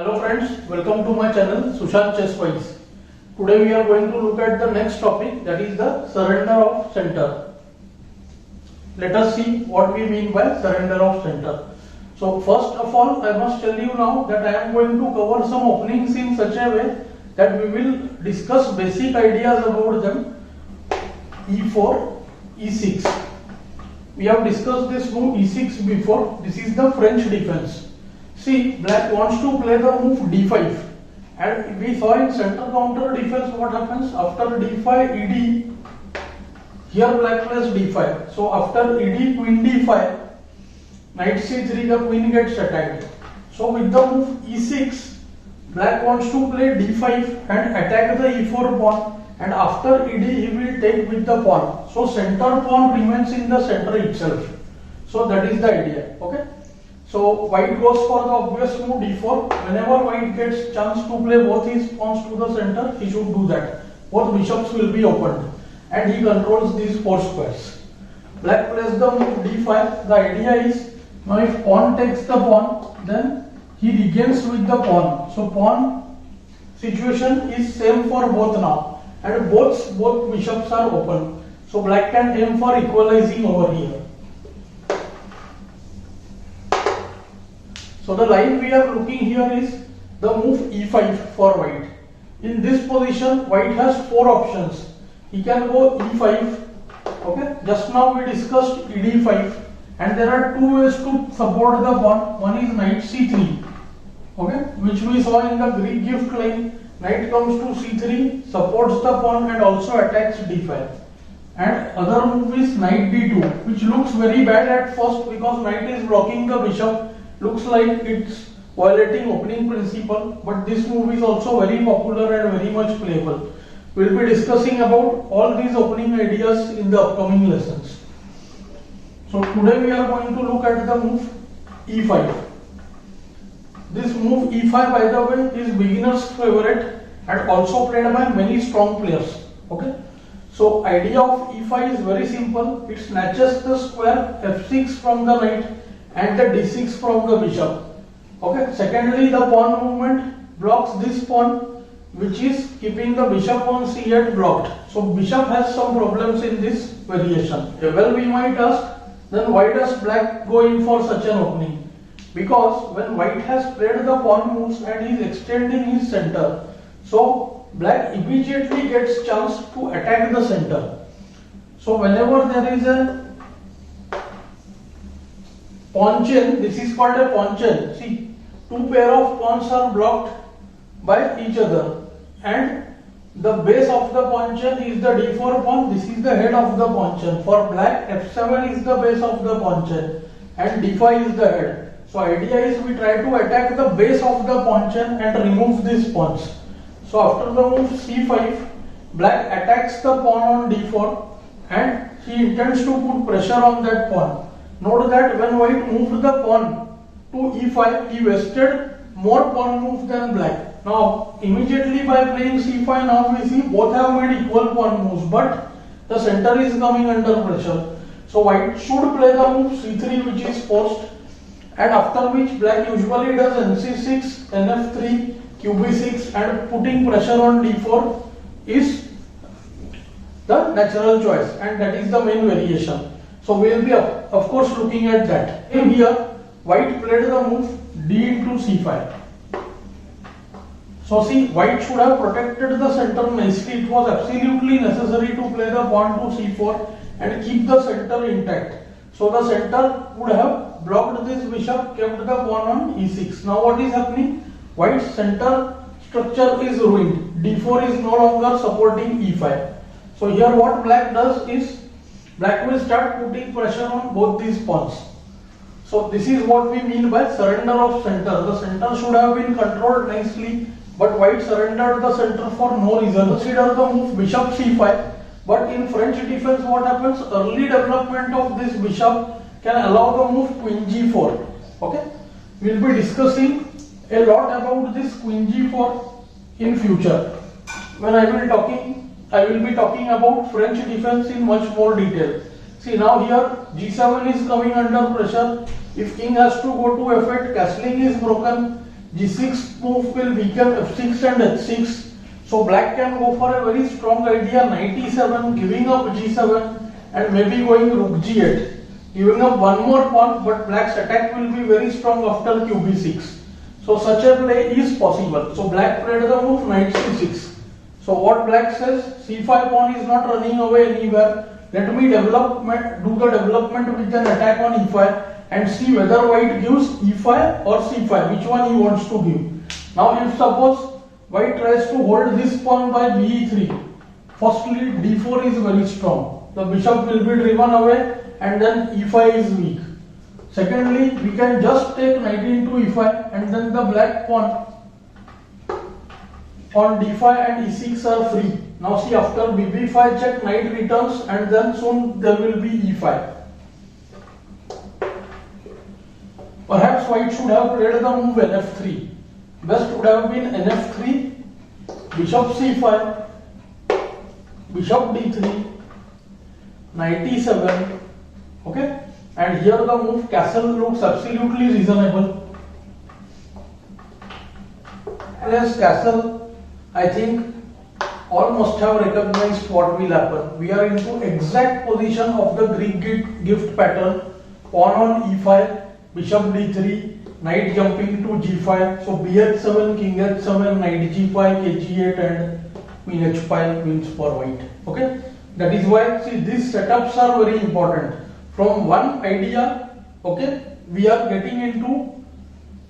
Hello friends, welcome to my channel Sushant Chesswise. Today we are going to look at the next topic, that is the surrender of center. Let us see what we mean by surrender of center. So first of all, I must tell you now that I am going to cover some openings in such a way that we will discuss basic ideas about them. E4, E6. We have discussed this move E6 before. This is the French defense. See, black wants to play the move D5, and we saw in center counter defense what happens after D5 ED. Here black plays D5. So after ED Queen D5, Knight C3, the queen gets attacked. So with the move E6, black wants to play D5 and attack the E4 pawn, and after ED he will take with the pawn. So center pawn remains in the center itself. So that is the idea. Okay. So white goes for the obvious move D4. Whenever white gets chance to play both his pawns to the center, he should do that. Both bishops will be opened, and he controls these four squares. Black plays the move D5. The idea is, now if pawn takes the pawn, then he regains with the pawn. So pawn situation is same for both now, and both bishops are open. So black can aim for equalizing over here. So the line we are looking here is the move E5 for white. In this position, white has four options. He can go E5. Okay. Just now we discussed ED5, and there are two ways to support the pawn. One is Knight C3. Okay, which we saw in the Greek gift line. Knight comes to C3, supports the pawn, and also attacks D5. And other move is Knight D2, which looks very bad at first because Knight is blocking the bishop. Looks like it's violating opening principle, but this move is also very popular and very much playable. We'll be discussing about all these opening ideas in the upcoming lessons. So today we are going to look at the move E5. This move E5, by the way, is beginner's favorite and also played by many strong players. Okay. So idea of E5 is very simple. It snatches the square F6 from the knight and the D6 from the bishop. Okay. Secondly, the pawn movement blocks this pawn, which is keeping the bishop on C8 blocked. So bishop has some problems in this variation. Well, we might ask, then why does black go in for such an opening? Because when white has played the pawn moves and is extending his center, so black immediately gets chance to attack the center. So whenever there is a pawn chain, this is called a pawn chain. See, two pair of pawns are blocked by each other, and the base of the pawn chain is the D4 pawn. This is the head of the pawn chain. For black, F7 is the base of the pawn chain, and D5 is the head. So idea is we try to attack the base of the pawn chain and remove these pawns. So after the move C5, black attacks the pawn on D4, and he intends to put pressure on that pawn. Note that when white moved the pawn to E5, he wasted more pawn moves than black. Now immediately by playing C5, now we see both have made equal pawn moves, but the center is coming under pressure. So white should play the move C3, which is forced, and after which black usually does NC6, NF3, QB6, and putting pressure on D4 is the natural choice, and that is the main variation. So we will be of course looking at that. Here white played the move D into C5. So see, white should have protected the center nicely. It was absolutely necessary to play the pawn to C4 and keep the center intact. So the center would have blocked this bishop, kept the pawn on E6. Now what is happening? White's center structure is ruined. D4 is no longer supporting E5. So here what black does is, black will start putting pressure on both these pawns. So this is what we mean by surrender of center. The center should have been controlled nicely, but white surrendered the center for no reason. Consider the move bishop C5. But in French defense, what happens? Early development of this bishop can allow the move queen G4. Okay, we will be discussing a lot about this queen G4 in future. When I will be talking about French defense in much more detail. See, now here G7 is coming under pressure. If king has to go to F8, castling is broken. G6 move will weaken F6 and H6. So black can go for a very strong idea, knight E7, giving up G7 and maybe going rook G8, giving up one more pawn, but black's attack will be very strong after QB6. So such a play is possible. So black played the move knight C6. So what black says, C5 pawn is not running away anywhere. Let me do the development with an attack on E5 and see whether white gives E5 or C5, which one he wants to give. Now if suppose white tries to hold this pawn by BE3, firstly D4 is very strong. The bishop will be driven away and then E5 is weak. Secondly, we can just take knight into E5 and then the black pawn on D5 and E6 are free. Now see, after BB5 check, knight returns and then soon there will be E5. Perhaps white should have played the move NF3. Best would have been NF3, bishop C5, bishop D3, knight E7, okay? And here the move castle looks absolutely reasonable. As castle, I think all must have recognized what will happen. We are into exact position of the Greek gift pattern. Pawn on E5, bishop D3, knight jumping to G5. So BH7, king H7, knight G5, KG8 and queen H5 wins for white. Okay, that is why, see, these setups are very important. From one idea, okay, we are getting into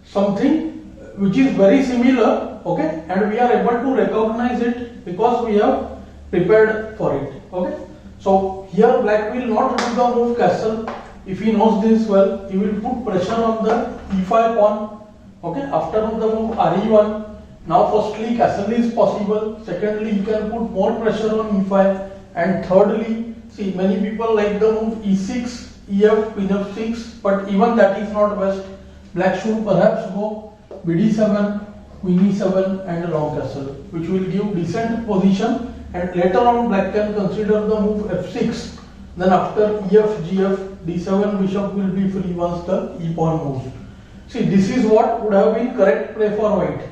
something which is very similar, okay, and we are able to recognize it because we have prepared for it. Okay, so here black will not do the move castle. If he knows this well, he will put pressure on the E5 pawn. Okay, after the move RE1, now firstly castle is possible, secondly he can put more pressure on E5, and thirdly, see, many people like the move E6, EF, queen F6, but even that is not best. Black should perhaps go BD7, queen E7 and long castle, which will give decent position, and later on black can consider the move F6. Then after EF, GF, D7 bishop will be free once the E pawn moves. See, this is what would have been correct play for white.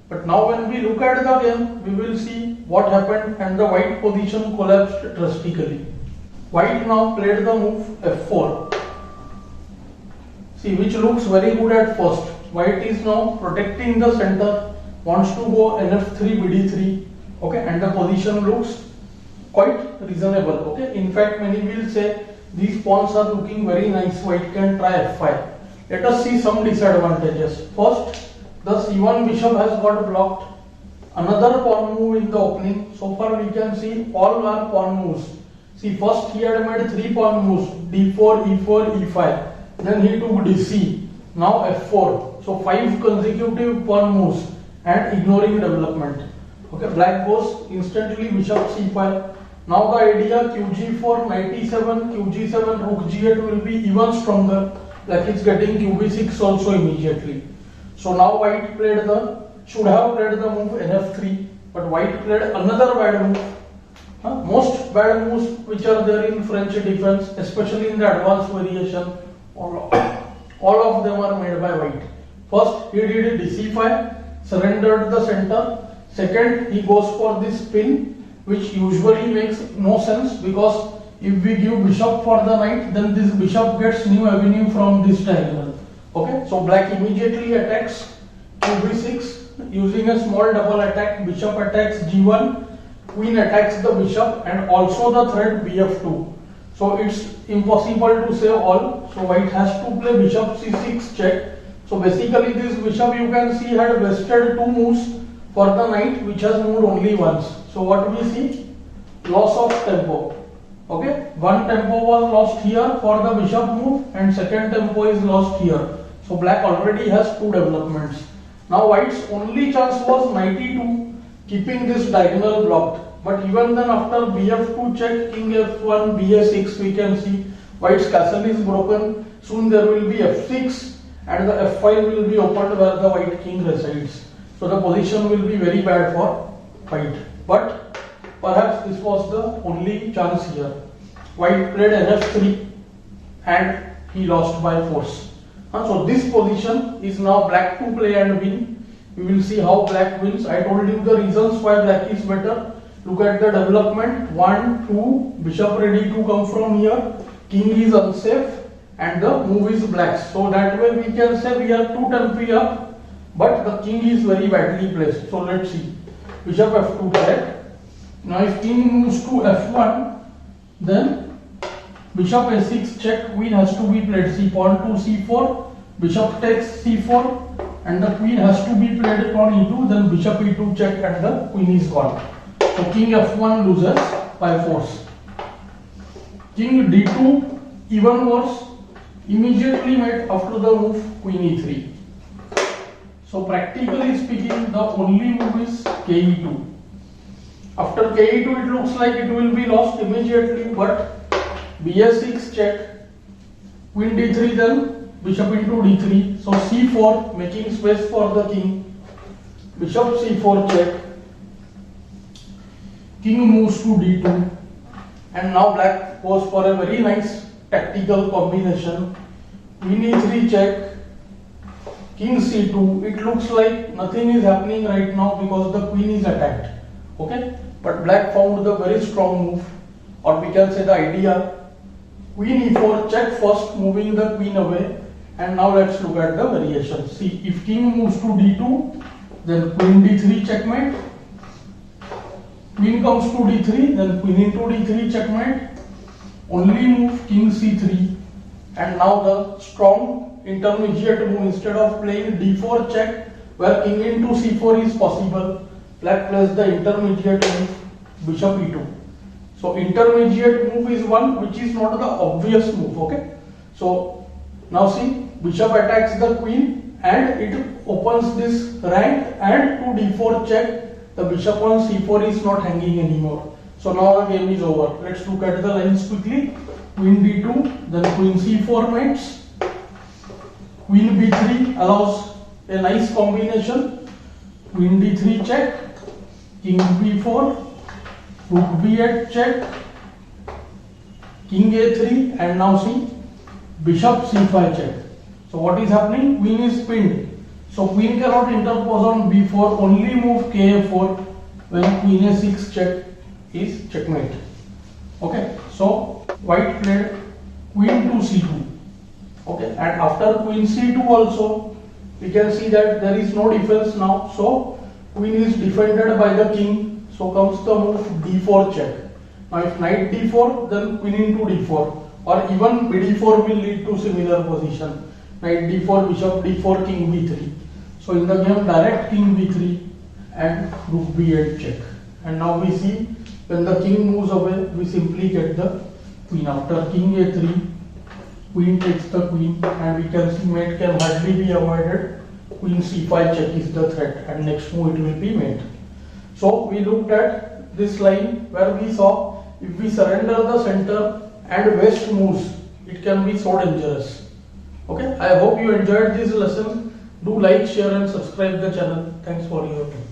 But now when we look at the game, we will see what happened and the white position collapsed drastically. White now played the move F4. See, which looks very good at first. White is now protecting the center, wants to go NF3, BD3, okay, and the position looks quite reasonable. Okay, in fact, many will say these pawns are looking very nice. White can try F5. Let us see some disadvantages. First, the C1 bishop has got blocked. Another pawn move in the opening. So far we can see all are pawn moves. See, first he had made 3 pawn moves, D4, E4, E5. Then he took DC. Now F4. So 5 consecutive pawn moves and ignoring development. Okay, black goes instantly bishop C5. Now the idea QG4, knight E7, QG7, rook G8 will be even stronger. Black is getting QB6 also immediately. So now white should have played the move NF3, but white played another bad move. Most bad moves which are there in French defense, especially in the advanced variation, all of them are made by white. First, he did DC5, surrendered the center. Second, he goes for this pin, which usually makes no sense, because if we give bishop for the knight, then this bishop gets new avenue from this diagonal. Okay, so black immediately attacks QB6 using a small double attack. Bishop attacks G1, queen attacks the bishop, and also the threat BF2. So it's impossible to save all. So white has to play bishop C6 check. So basically this bishop, you can see, had wasted 2 moves for the knight, which has moved only once. So what we see? Loss of tempo. Okay, one tempo was lost here for the bishop move, and second tempo is lost here. So black already has 2 developments. Now white's only chance was knight e2, keeping this diagonal blocked. But even then, after bf2 check, king f1, ba6, we can see white's castle is broken. Soon there will be f6 and the f5 will be opened where the white king resides. So the position will be very bad for white. But perhaps this was the only chance here. White played nf3 and he lost by force. So this position is now black to play and win. we will see how black wins. I told you the reasons why black is better. Look at the development. 1, 2, bishop ready to come from here. King is unsafe and the move is black. So that way we can say we are 2 tempi up, but the king is very badly placed. So let's see. Bishop f2 check. Now if king moves to f1, then bishop a6 check, queen has to be played. See, pawn to c4, bishop takes c4, and the queen has to be played on e2, then bishop e2 check and the queen is gone. So king f1 loses by force. King d2, even worse, immediately made after the move queen e3. So practically speaking, the only move is ke2. After ke2 it looks like it will be lost immediately, but ba6 check, queen d3, then bishop into d3. So c4, making space for the king. Bishop c4 check. King moves to d2, and now black goes for a very nice tactical combination. Queen e3 check, king c2. It looks like nothing is happening right now because the queen is attacked. Okay, but black found the very strong move, or we can say the idea. Queen e4 check first, moving the queen away, and now let's look at the variation. See, if king moves to d2, then queen d3 checkmate. Queen comes to d3, then queen into d3 checkmate. Only move king c3, and now the strong intermediate move, instead of playing d4 check where king into c4 is possible, black plays the intermediate move bishop e2. So intermediate move is one which is not the obvious move. Okay, so now see, bishop attacks the queen and it opens this rank, and to d4 check, the bishop on c4 is not hanging anymore. So now the game is over. Let's look at the lines quickly. Queen d2, then queen c4 mates. Queen b3 allows a nice combination. Queen d3 check, king b4, rook b8 check, king a3, and now see, bishop c5 check. So what is happening? Queen is pinned. So queen cannot interpose on b4, only move ka4 when queen a6 check is checkmate. Okay, so white played queen to c2. Okay, and after queen c2 also, we can see that there is no defense now. So queen is defended by the king. So comes the move d4 check. Now if knight d4, then queen into d4, or even bd4 will lead to similar position. Knight d4, bishop d4, king b3. So in the game, direct king b3 and rook b8 check. And now we see, when the king moves away, we simply get the queen. After king a3, queen takes the queen, and we can see mate can hardly be avoided. Queen c5 check is the threat, and next move it will be mate. So we looked at this line where we saw if we surrender the center and waste moves, it can be so dangerous. Okay, I hope you enjoyed this lesson. Do like, share and subscribe the channel. Thanks for your time.